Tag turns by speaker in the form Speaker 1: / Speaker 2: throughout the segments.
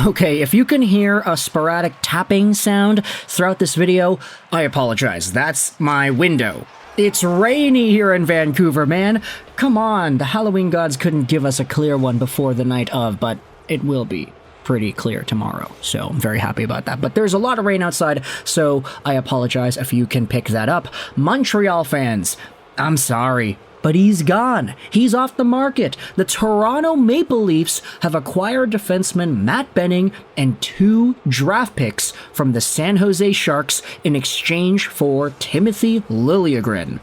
Speaker 1: Okay, if you can hear a sporadic tapping sound throughout this video, I apologize. That's my window. It's rainy here in Vancouver, man. Come on, the Halloween gods couldn't give us a clear one before the night of, but it will be pretty clear tomorrow, so I'm very happy about that. But there's a lot of rain outside, so I apologize if you can pick that up. Montreal fans, I'm sorry, but he's gone. He's off the market. The Toronto Maple Leafs have acquired defenseman Matt Benning and 2 draft picks from the San Jose Sharks in exchange for Timothy Liljegren.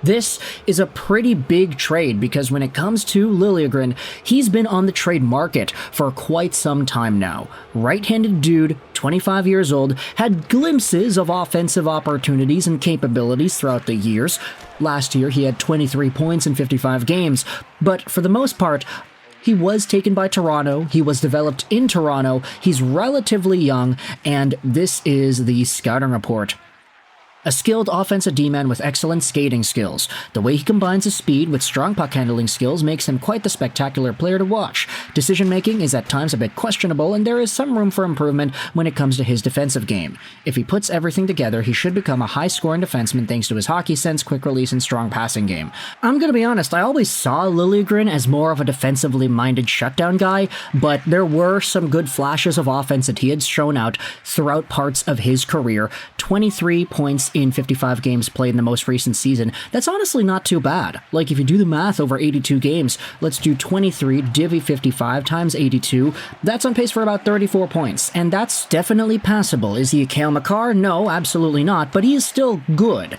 Speaker 1: This is a pretty big trade because when it comes to Liljegren, he's been on the trade market for quite some time now. Right-handed dude, 25 years old, had glimpses of offensive opportunities and capabilities throughout the years. Last year, he had 23 points in 55 games, but for the most part, he was taken by Toronto, he was developed in Toronto, he's relatively young, and this is the scouting report. A skilled offensive D-man with excellent skating skills. The way he combines his speed with strong puck-handling skills makes him quite the spectacular player to watch. Decision-making is at times a bit questionable, and there is some room for improvement when it comes to his defensive game. If he puts everything together, he should become a high-scoring defenseman thanks to his hockey sense, quick release, and strong passing game. I'm gonna be honest, I always saw Liljegren as more of a defensively-minded shutdown guy, but there were some good flashes of offense that he had shown out throughout parts of his career. 23 points in 55 games played in the most recent season. That's honestly not too bad. Like, if you do the math over 82 games, let's do 23 divvy 55 times 82. That's on pace for about 34 points, and that's definitely passable. Is he a Cale Makar? No, absolutely not, but he is still good.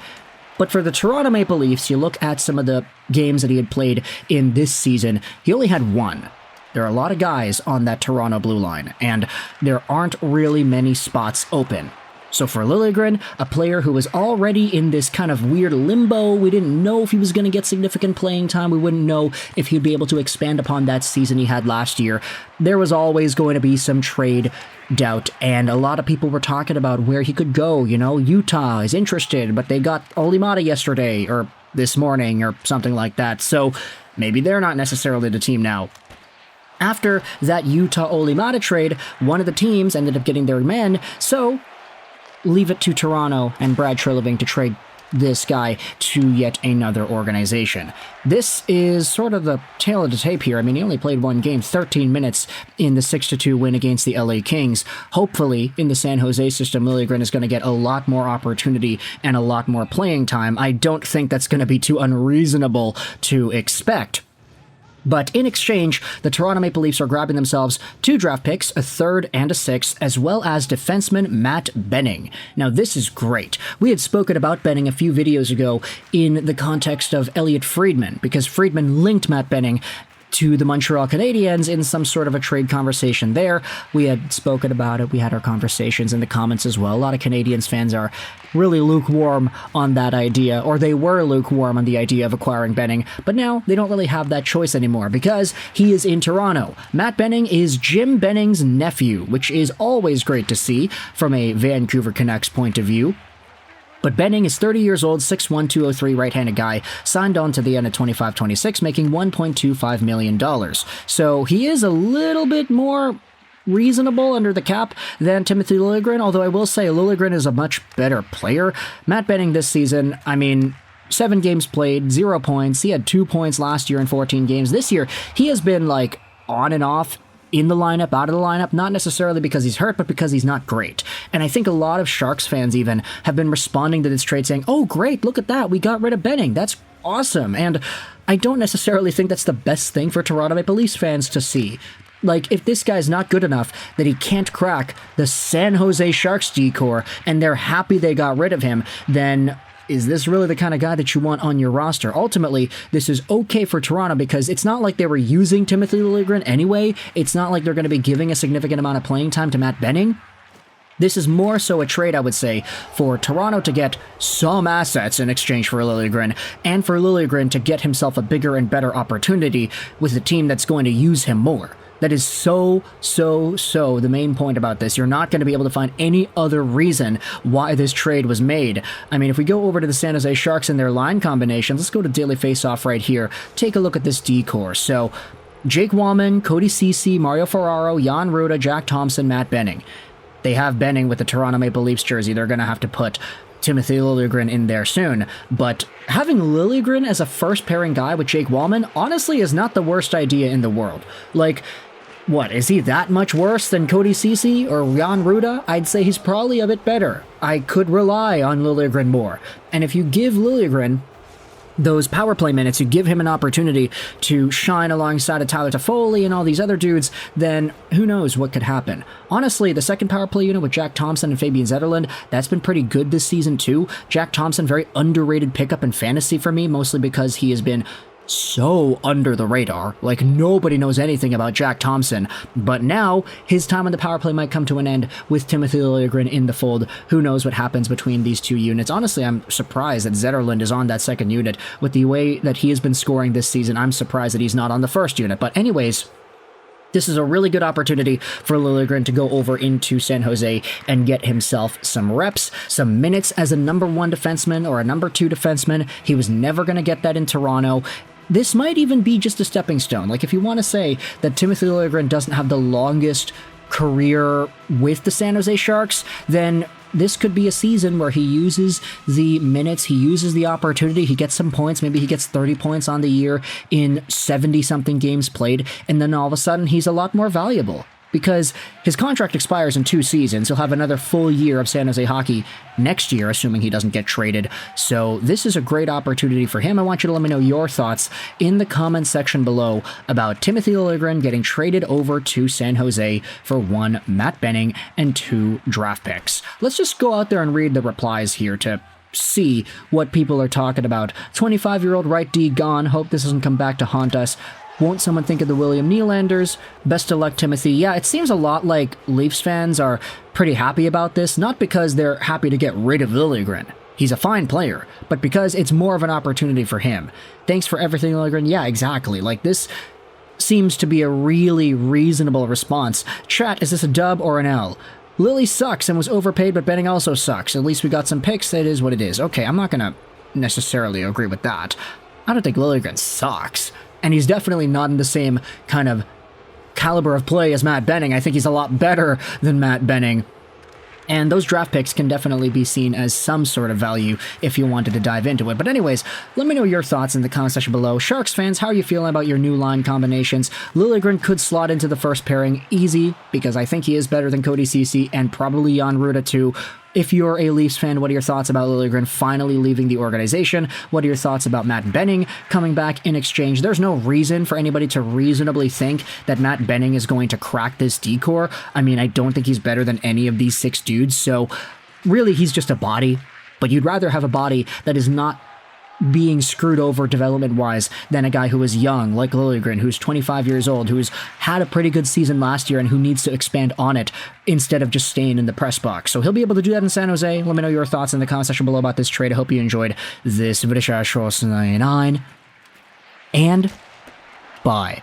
Speaker 1: But for the Toronto Maple Leafs, you look at some of the games that he had played in this season, he only had 1. There are a lot of guys on that Toronto blue line, and there aren't really many spots open. So for Liljegren, a player who was already in this kind of weird limbo, we didn't know if he was going to get significant playing time, we wouldn't know if he'd be able to expand upon that season he had last year. There was always going to be some trade doubt, and a lot of people were talking about where he could go. You know, Utah is interested, but they got Olimata yesterday, or this morning, or something like that, so maybe they're not necessarily the team now. After that Utah-Olimata trade, one of the teams ended up getting their men, so leave it to Toronto and Brad Treliving to trade this guy to yet another organization. This is sort of the tail of the tape here. I mean, he only played 1 game, 13 minutes in the 6-2 win against the LA Kings. Hopefully, in the San Jose system, Liljegren is going to get a lot more opportunity and a lot more playing time. I don't think that's going to be too unreasonable to expect. But in exchange, the Toronto Maple Leafs are grabbing themselves 2 draft picks, a 3rd and a 6th, as well as defenseman Matt Benning. Now, this is great. We had spoken about Benning a few videos ago in the context of Elliot Friedman, because Friedman linked Matt Benning to the Montreal Canadiens in some sort of a trade conversation there. We had spoken about it. We had our conversations in the comments as well. A lot of Canadiens fans are really lukewarm on that idea, or they were lukewarm on the idea of acquiring Benning, but now they don't really have that choice anymore because he is in Toronto. Matt Benning is Jim Benning's nephew, which is always great to see from a Vancouver Canucks point of view. But Benning is 30 years old, 6'1", 203, right-handed guy, signed on to the end of 25-26, making $1.25 million. So he is a little bit more reasonable under the cap than Timothy Liljegren, although I will say Liljegren is a much better player. Matt Benning this season, I mean, 7 games played, 0 points. He had 2 points last year in 14 games. This year, he has been, like, on and off, in the lineup, out of the lineup, not necessarily because he's hurt, but because he's not great. And I think a lot of Sharks fans even have been responding to this trade saying, oh, great, look at that, we got rid of Benning, that's awesome. And I don't necessarily think that's the best thing for Toronto Maple Leafs fans to see. Like, if this guy's not good enough that he can't crack the San Jose Sharks decor and they're happy they got rid of him, then is this really the kind of guy that you want on your roster? Ultimately, this is okay for Toronto because it's not like they were using Timothy Liljegren anyway. It's not like they're going to be giving a significant amount of playing time to Matt Benning. This is more so a trade, I would say, for Toronto to get some assets in exchange for Liljegren, and for Liljegren to get himself a bigger and better opportunity with a team that's going to use him more. That is so the main point about this. You're not going to be able to find any other reason why this trade was made. I mean, if we go over to the San Jose Sharks and their line combinations, let's go to Daily Faceoff right here. Take a look at this decor. So Jake Wallman, Cody Ceci, Mario Ferraro, Jan Rutta, Jack Thompson, Matt Benning. They have Benning with the Toronto Maple Leafs jersey. They're going to have to put Timothy Liljegren in there soon. But having Liljegren as a first pairing guy with Jake Wallman honestly is not the worst idea in the world. Like, what, is he that much worse than Cody Ceci or Jan Rutta? I'd say he's probably a bit better. I could rely on Liljegren more. And if you give Liljegren those power play minutes, you give him an opportunity to shine alongside of Tyler Toffoli and all these other dudes, then who knows what could happen. Honestly, the second power play unit with Jack Thompson and Fabian Zetterlund, that's been pretty good this season too. Jack Thompson, very underrated pickup in fantasy for me, mostly because he has been so under the radar. Like, nobody knows anything about Jack Thompson, but now his time on the power play might come to an end with Timothy Liljegren in the fold. Who knows what happens between these two units. Honestly, I'm surprised that Zetterlund is on that second unit. With the way that he has been scoring this season, I'm surprised that he's not on the first unit. But anyways, this is a really good opportunity for Liljegren to go over into San Jose and get himself some reps, some minutes as a number one defenseman or a number two defenseman. He was never going to get that in Toronto. This might even be just a stepping stone. Like, if you want to say that Timothy Liljegren doesn't have the longest career with the San Jose Sharks, then this could be a season where he uses the minutes, he uses the opportunity, he gets some points, maybe he gets 30 points on the year in 70-something games played, and then all of a sudden he's a lot more valuable. Because his contract expires in 2 seasons. He'll have another full year of San Jose hockey next year, assuming he doesn't get traded. So this is a great opportunity for him. I want you to let me know your thoughts in the comments section below about Timothy Liljegren getting traded over to San Jose for 1 Matt Benning and 2 draft picks. Let's just go out there and read the replies here to see what people are talking about. 25-year-old right D gone. Hope this doesn't come back to haunt us. Won't someone think of the William Nylanders? Best of luck, Timothy. Yeah, it seems a lot like Leafs fans are pretty happy about this, not because they're happy to get rid of Liljegren. He's a fine player, but because it's more of an opportunity for him. Thanks for everything, Liljegren. Yeah, exactly. Like, this seems to be a really reasonable response. Chat, is this a dub or an L? Lily sucks and was overpaid, but Benning also sucks. At least we got some picks. That is what it is. Okay, I'm not going to necessarily agree with that. I don't think Liljegren sucks. And he's definitely not in the same kind of caliber of play as Matt Benning. I think he's a lot better than Matt Benning. And those draft picks can definitely be seen as some sort of value if you wanted to dive into it. But anyways, let me know your thoughts in the comment section below. Sharks fans, how are you feeling about your new line combinations? Liljegren could slot into the first pairing easy, because I think he is better than Cody Ceci and probably Jan Rutta too. If you're a Leafs fan, what are your thoughts about Liljegren finally leaving the organization? What are your thoughts about Matt Benning coming back in exchange? There's no reason for anybody to reasonably think that Matt Benning is going to crack this decor. I mean, I don't think he's better than any of these 6 dudes, so really he's just a body. But you'd rather have a body that is not being screwed over development-wise than a guy who is young, like Liljegren, who's 25 years old, who's had a pretty good season last year and who needs to expand on it instead of just staying in the press box. So he'll be able to do that in San Jose. Let me know your thoughts in the comment section below about this trade. I hope you enjoyed this video. And bye.